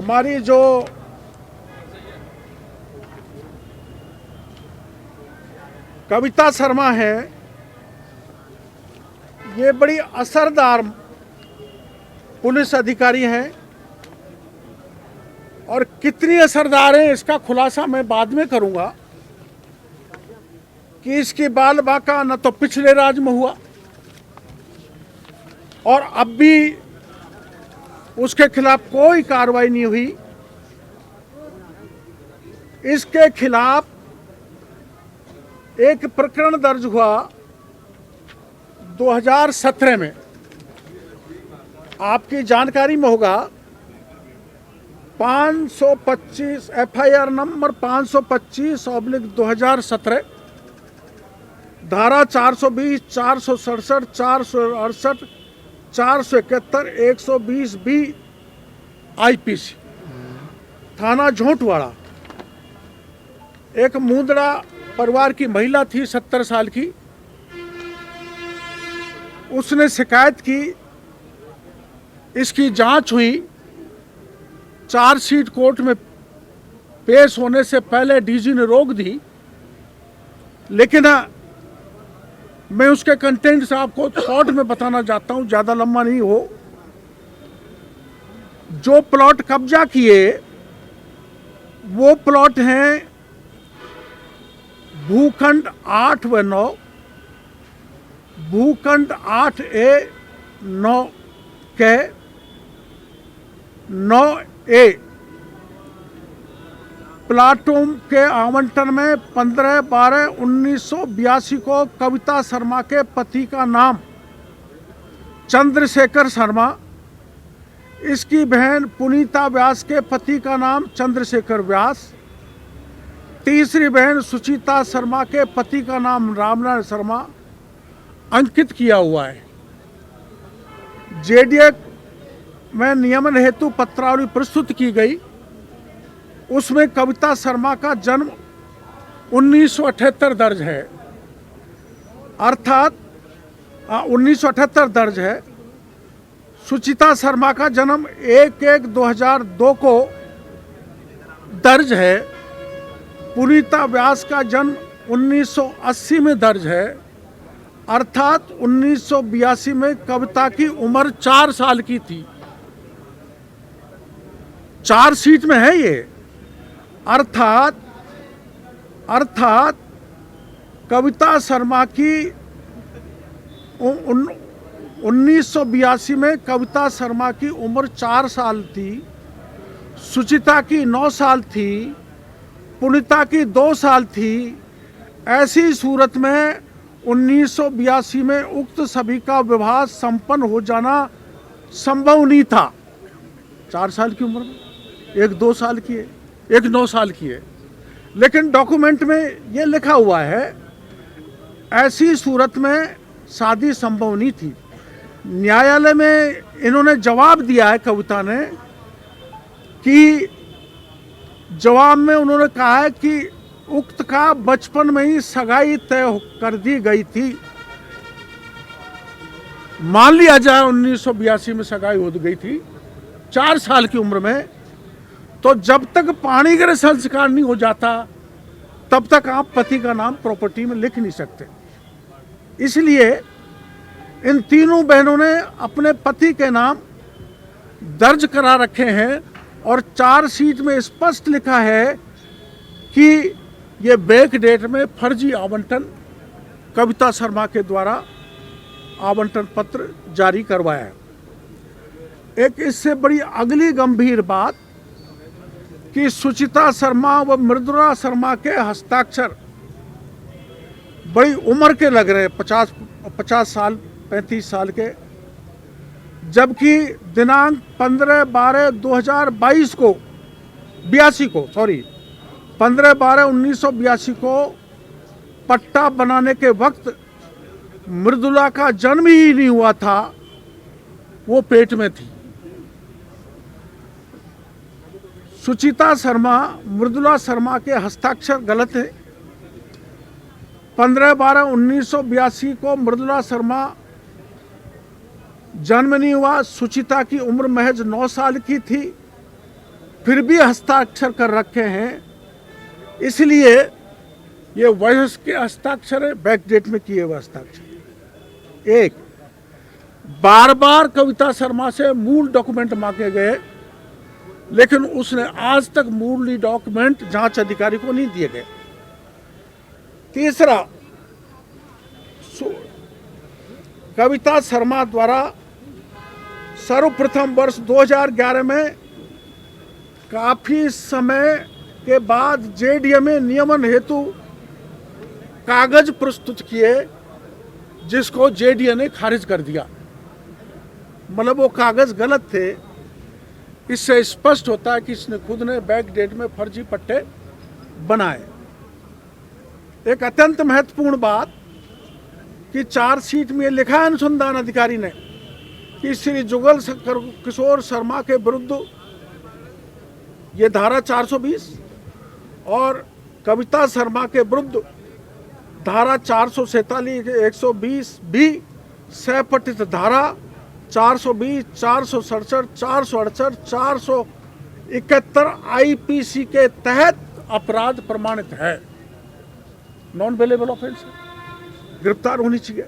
हमारी जो कविता शर्मा है, ये बड़ी असरदार पुलिस अधिकारी हैं और कितनी असरदार हैं इसका खुलासा मैं बाद में करूंगा कि इसकी बाल बाका न तो पिछले राज में हुआ और अब भी उसके खिलाफ कोई कार्रवाई नहीं हुई। इसके खिलाफ एक प्रकरण दर्ज हुआ 2017 में, आपकी जानकारी में होगा 525 FIR नंबर 525/2017, धारा 420, 467, 468, 471, 120B IPC, थाना झोंटवाड़ा। एक मुंदड़ा परिवार की महिला थी 70 साल की, उसने शिकायत की, इसकी जांच हुई, चार्जशीट कोर्ट में पेश होने से पहले डीजी ने रोक दी। लेकिन मैं उसके कंटेंट से आपको शॉर्ट में बताना चाहता हूं, ज़्यादा लंबा नहीं हो। जो प्लॉट कब्जा किए वो प्लॉट हैं भूखंड 8 व 9, भूखंड 8A 9 के 9A प्लाटों के आवंटन में 15/12/1982 को कविता शर्मा के पति का नाम चंद्रशेखर शर्मा, इसकी बहन पुनीता व्यास के पति का नाम चंद्रशेखर व्यास, तीसरी बहन सुचिता शर्मा के पति का नाम रामनारायण शर्मा अंकित किया हुआ है। जेडीए में नियमन हेतु पत्रावली प्रस्तुत की गई, उसमें कविता शर्मा का जन्म 1978 दर्ज है, अर्थात 1978 दर्ज है। सुचिता शर्मा का जन्म 1/1/2002 को दर्ज है। पुनीता व्यास का जन्म 1980 में दर्ज है, अर्थात 1982 में कविता की उम्र 4 साल की थी। चार्जशीट में है ये। अर्थात कविता शर्मा की 1982 में कविता शर्मा की उम्र 4 साल थी, सुचिता की 9 साल थी, पुनीता की 2 साल थी। ऐसी सूरत में 1982 में उक्त सभी का विवाह संपन्न हो जाना संभव नहीं था। 4 साल की उम्र में, एक 2 साल की है, एक 9 साल की है। लेकिन डॉक्यूमेंट में ये लिखा हुआ है ऐसी सूरत में शादी संभव नहीं थी। न्यायालय में इन्होंने जवाब दिया है, कविता ने, कि जवाब में उन्होंने कहा है कि उक्त का बचपन में ही सगाई तय कर दी गई थी। मान लिया जाए 1982 में सगाई हो गई थी 4 साल की उम्र में, तो जब तक पाणिग्रह संस्कार नहीं हो जाता तब तक आप पति का नाम प्रॉपर्टी में लिख नहीं सकते। इसलिए इन तीनों बहनों ने अपने पति के नाम दर्ज करा रखे हैं और चार्जशीट में स्पष्ट लिखा है कि ये बैक डेट में फर्जी आवंटन कविता शर्मा के द्वारा आवंटन पत्र जारी करवाया है। एक इससे बड़ी अगली गंभीर बात कि सुचिता शर्मा व मृदुला शर्मा के हस्ताक्षर बड़ी उम्र के लग रहे हैं, 50 साल 35 साल के, जबकि दिनांक 15/12/2022 को 15/12/1982 को पट्टा बनाने के वक्त मृदुला का जन्म ही नहीं हुआ था, वो पेट में थी। सुचिता शर्मा मृदुला शर्मा के हस्ताक्षर गलत है। 15/12/1982 को मृदुला शर्मा जन्म नहीं हुआ, सुचिता की उम्र महज 9 साल की थी। फिर भी हस्ताक्षर कर रखे हैं, इसलिए ये वयस्क के हस्ताक्षर है, बैकडेट में किए हुए हस्ताक्षर। एक, बार बार कविता शर्मा से मूल डॉक्यूमेंट मांगे गए, लेकिन उसने आज तक मूल डॉक्यूमेंट जांच अधिकारी को नहीं दिए गए। तीसरा, कविता शर्मा द्वारा सर्वप्रथम वर्ष 2011 में काफी समय के बाद जेडीए नियमन हेतु कागज प्रस्तुत किए, जिसको जेडीए ने खारिज कर दिया। मतलब वो कागज गलत थे। इससे स्पष्ट होता है कि इसने खुद ने बैक डेट में फर्जी पट्टे बनाए। एक अत्यंत महत्वपूर्ण बात कि चार्जशीट में लिखा है अनुसंधान अधिकारी ने कि श्री जुगल किशोर शर्मा के विरुद्ध ये धारा 420 और कविता शर्मा के विरुद्ध धारा 447 120 भी सपठित धारा 420, 467, 468, 471 आईपीसी के तहत अपराध प्रमाणित है। नॉन अवेलेबल ऑफेंस है, गिरफ्तार होनी चाहिए।